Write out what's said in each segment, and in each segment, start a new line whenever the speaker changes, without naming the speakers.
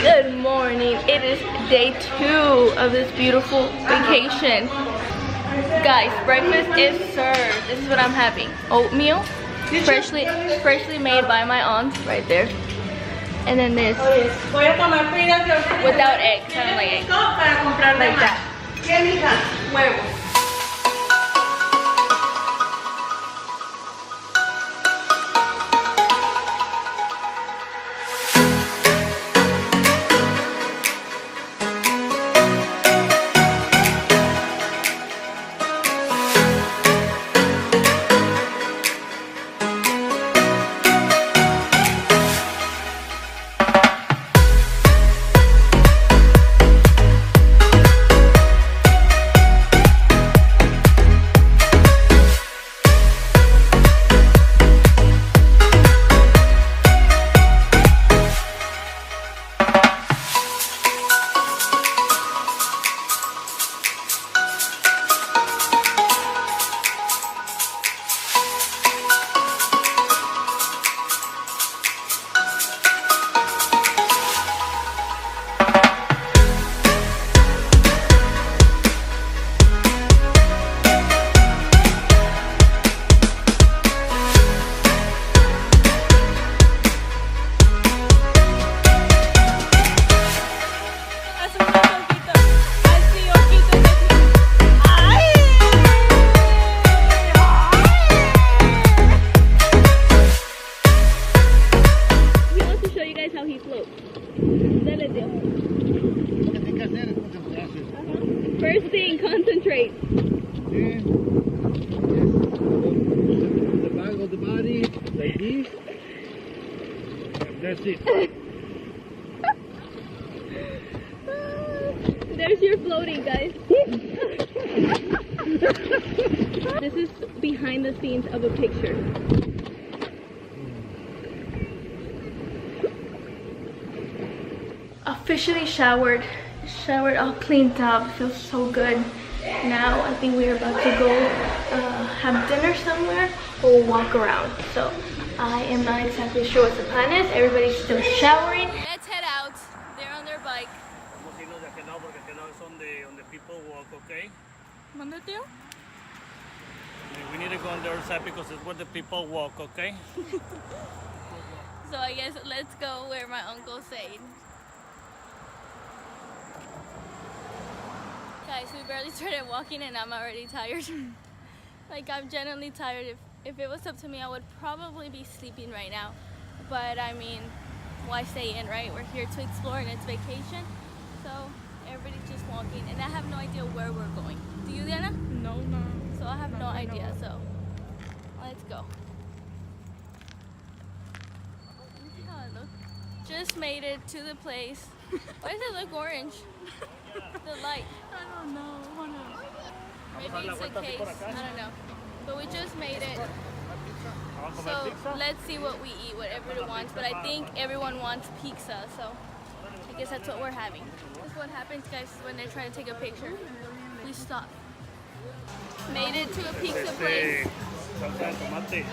Good morning. It is day 2 of this beautiful vacation. Guys, breakfast is served. This is what I'm having. Oatmeal, freshly made by my aunt right there. And then this without eggs. I don't like eggs. Like that. Huevos. First thing, concentrate.
Okay. The back of the body, like this. That's it.
There's your floating, guys. This is behind the scenes of a picture. Officially showered, all cleaned up. Feels so good. Now I think we're about to go have dinner somewhere or walk around. So I am not exactly sure what the plan is. Everybody's still showering. Let's head out. They're on their bike.
On the people walk, okay?
¿Mande, tío?
We need to go on the other side because it's where the people walk, okay?
So I guess let's go where my uncle said. Guys, we barely started walking and I'm already tired. Like, I'm genuinely tired. If it was up to me, I would probably be sleeping right now. But I mean, why stay in, right? We're here to explore and it's vacation. So everybody's just walking and I have no idea where we're going. Do you, Diana?
No.
So I have no idea, so let's go. Look how it looks. Just made it to the place. Why does it look orange? The light.
I don't know. Hold on.
Maybe it's the case. I don't know. But we just made it. So let's see what we eat, what everyone wants. But I think everyone wants pizza, so I guess that's what we're having. This is what happens, guys, when they try to take a picture. We stop. Made it to a pizza place.
Salsa de tomate.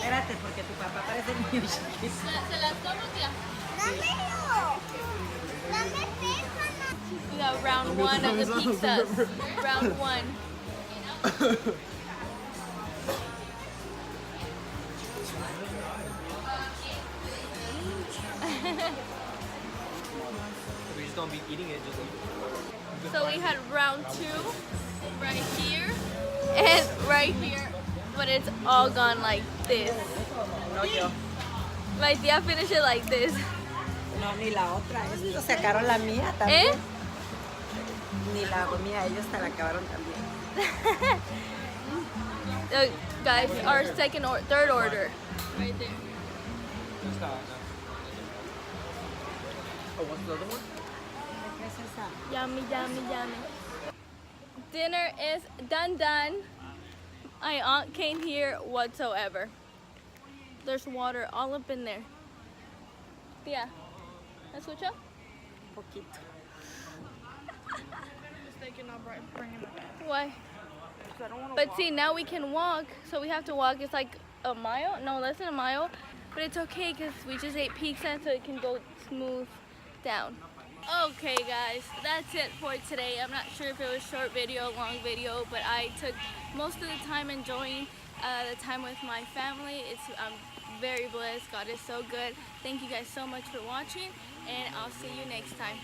Espérate, porque tu papá parece niño chiquito.
¿Se las como, tía? We got round 1 of the pizzas. Round 1.
We just don't be eating it, just
So we had round 2 right here and right here, but it's all gone like this.
No, yo.
My tía finished it like this.
No, ni la otra. Estos sacaron la mía también.
¿Eh?
Ni la mía, ellos se la acabaron también.
Guys, our third order. Right there.
Oh, what's the other one?
Yummy, yummy, yummy. Dinner is done. My aunt came here whatsoever. There's water all up in there. Yeah. Escucha?
Poquito.
Just thinking of bringing it back.
Why?
I don't want to
But see, now we can walk, so we have to walk. It's like a mile? No, less than a mile. But it's okay because we just ate pizza, so it can go smooth down. Okay, guys, that's it for today. I'm not sure if it was short video, long video, but I took most of the time enjoying the time with my family. I'm very blessed. God is so good. Thank you guys so much for watching, and I'll see you next time.